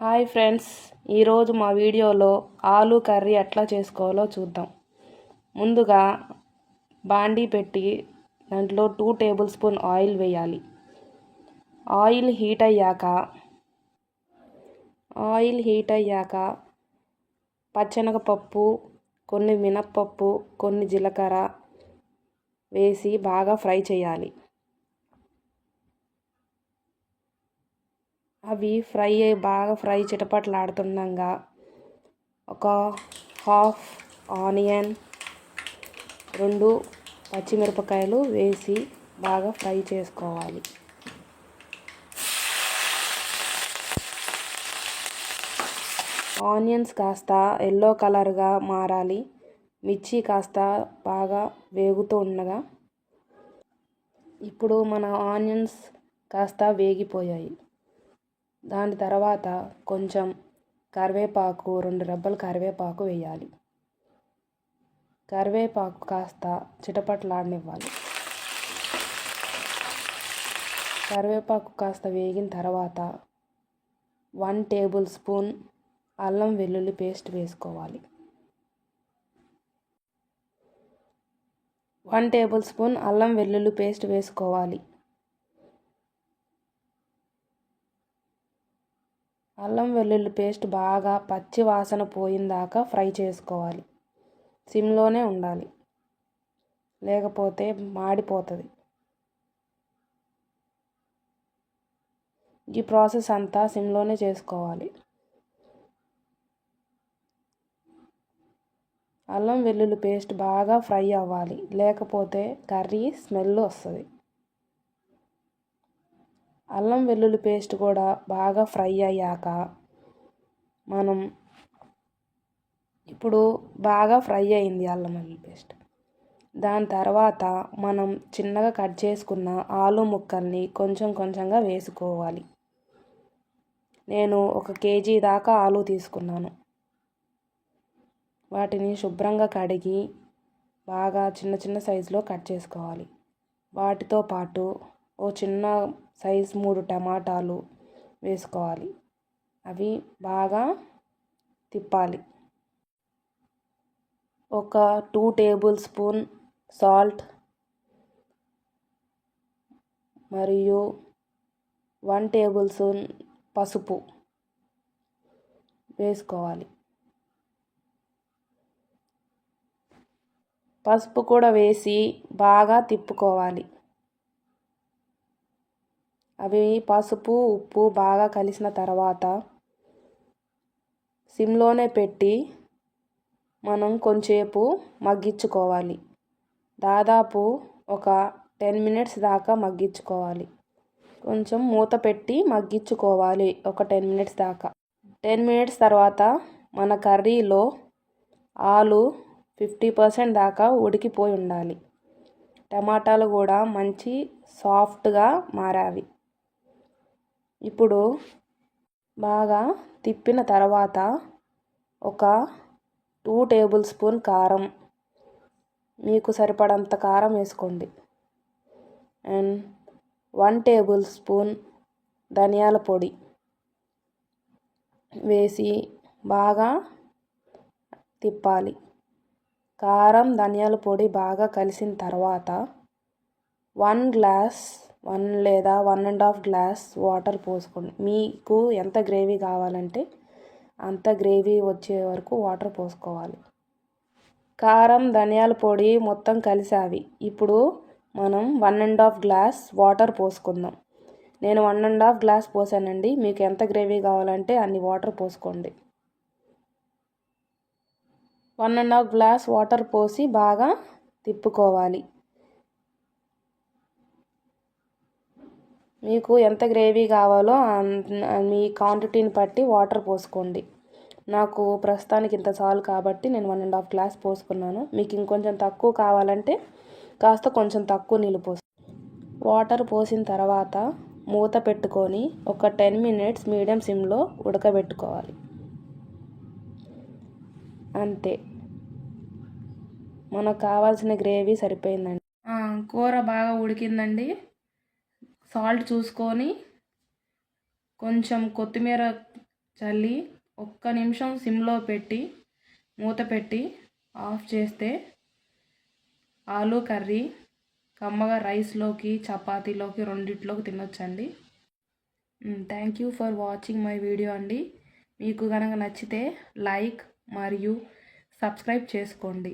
Hi friends, ఈరోజు మా వీడియోలో ఆలు కర్రీ ఎట్లా చేసుకోవాలో చూద్దాం. ముందుగా బాండీ పెట్టి దాంట్లో 2 టేబుల్ స్పూన్ ఆయిల్ వేయాలి. ఆయిల్ హీట్ అయ్యాక పచ్చెనగపప్పు, కొన్ని మినప్పప్పు, కొన్ని జీలకర్ర వేసి బాగా ఫ్రై చేయాలి. అవి బాగా ఫ్రై చిటపట్లాడుతుండగా ఒక హాఫ్ ఆనియన్, 2 పచ్చిమిరపకాయలు వేసి బాగా ఫ్రై చేసుకోవాలి. ఆనియన్స్ కాస్త ఎల్లో కలర్గా మారాలి. మిర్చి కాస్త బాగా వేగుతూ ఉండగా ఇప్పుడు మన ఆనియన్స్ కాస్త వేగిపోయాయి. దాని తర్వాత కొంచెం కరివేపాకు, 2 రెబ్బలు కరివేపాకు వేయాలి. కరివేపాకు కాస్త చిటపట్లాడనివ్వాలి. కరివేపాకు కాస్త వేగిన తర్వాత 1 టేబుల్ స్పూన్ అల్లం వెల్లుల్లి పేస్ట్ వేసుకోవాలి. 1 టేబుల్ స్పూన్ అల్లం వెల్లుల్లి పేస్ట్ వేసుకోవాలి. అల్లం వెల్లుల్లి పేస్ట్ బాగా పచ్చి వాసన పోయిందాకా ఫ్రై చేసుకోవాలి. సిమ్లోనే ఉండాలి, లేకపోతే మాడిపోతుంది. ఈ ప్రాసెస్ అంతా సిమ్లోనే చేసుకోవాలి. అల్లం వెల్లుల్లి పేస్ట్ బాగా ఫ్రై అవ్వాలి, లేకపోతే కర్రీ స్మెల్ వస్తుంది. అల్లం వెల్లుల్లి పేస్ట్ కూడా బాగా ఫ్రై అయ్యాక ఇప్పుడు బాగా ఫ్రై అయింది అల్లం వెల్లుల్లి పేస్ట్. దాని తర్వాత మనం చిన్నగా కట్ చేసుకున్న ఆలు ముక్కల్ని కొంచెం కొంచెంగా వేసుకోవాలి. నేను 1 కేజీ దాకా ఆలు తీసుకున్నాను. వాటిని శుభ్రంగా కడిగి బాగా చిన్న చిన్న సైజులో కట్ చేసుకోవాలి. వాటితో పాటు ఓ చిన్న సైజు 3 టమాటాలు వేసుకోవాలి. అవి బాగా తిప్పాలి. ఒక 2 టేబుల్ స్పూన్ సాల్ట్ మరియు 1 టేబుల్ స్పూన్ పసుపు వేసుకోవాలి. పసుపు కూడా వేసి బాగా తిప్పుకోవాలి. అవి పసుపు, ఉప్పు బాగా కలిసిన తర్వాత సిమ్లోనే పెట్టి మనం కొంచెంసేపు మగ్గించుకోవాలి. దాదాపు ఒక 10 మినిట్స్ దాకా మగ్గించుకోవాలి. కొంచెం మూత పెట్టి మగ్గించుకోవాలి ఒక 10 మినిట్స్ దాకా. 10 మినిట్స్ తర్వాత మన కర్రీలో ఆలు 50% దాకా ఉడికిపోయి ఉండాలి. టమాటాలు కూడా మంచి సాఫ్ట్గా మారావి. ఇప్పుడు బాగా తిప్పిన తర్వాత ఒక 2 టేబుల్ స్పూన్ కారం, మీకు సరిపడంత కారం వేసుకోండి. అండ్ 1 టేబుల్ స్పూన్ ధనియాల పొడి వేసి బాగా తిప్పాలి. కారం, ధనియాల పొడి బాగా కలిసిన తర్వాత 1 లేదా 1.5 గ్లాస్ వాటర్ పోసుకోండి. మీకు ఎంత గ్రేవీ కావాలంటే అంత గ్రేవీ వచ్చే వరకు వాటర్ పోసుకోవాలి. కారం, ధనియాల పొడి మొత్తం కలిసావి. ఇప్పుడు మనం 1.5 గ్లాస్ వాటర్ పోసుకుందాం. నేను 1.5 గ్లాస్ పోసానండి. మీకు ఎంత గ్రేవీ కావాలంటే అన్ని వాటర్ పోసుకోండి. 1.5 గ్లాస్ వాటర్ పోసి బాగా తిప్పుకోవాలి. మీకు ఎంత గ్రేవీ కావాలో మీ క్వాంటిటీని బట్టి వాటర్ పోసుకోండి. నాకు ప్రస్తుతానికి ఇంత చాలు కాబట్టి నేను 1.5 గ్లాస్ పోసుకున్నాను. మీకు ఇంకొంచెం తక్కువ కావాలంటే కాస్త కొంచెం తక్కువ నీళ్ళు వాటర్ పోసిన తర్వాత మూత పెట్టుకొని ఒక 10 మినిట్స్ మీడియం సిమ్లో ఉడకబెట్టుకోవాలి. అంతే, మనకు కావాల్సిన గ్రేవీ సరిపోయిందండి. కూర బాగా ఉడికిందండి. సాల్ట్ చూసుకొని కొంచెం కొత్తిమీర చల్లి ఒక్క నిమిషం సిమ్లో పెట్టి మూత పెట్టి ఆఫ్ చేస్తే ఆలూ కర్రీ కమ్మగా రైస్లోకి చపాతీలోకి రెండిట్లోకి తినొచ్చండి. Thank you for watching my video అండి. మీకు కనుక నచ్చితే లైక్ మరియు సబ్స్క్రైబ్ చేసుకోండి.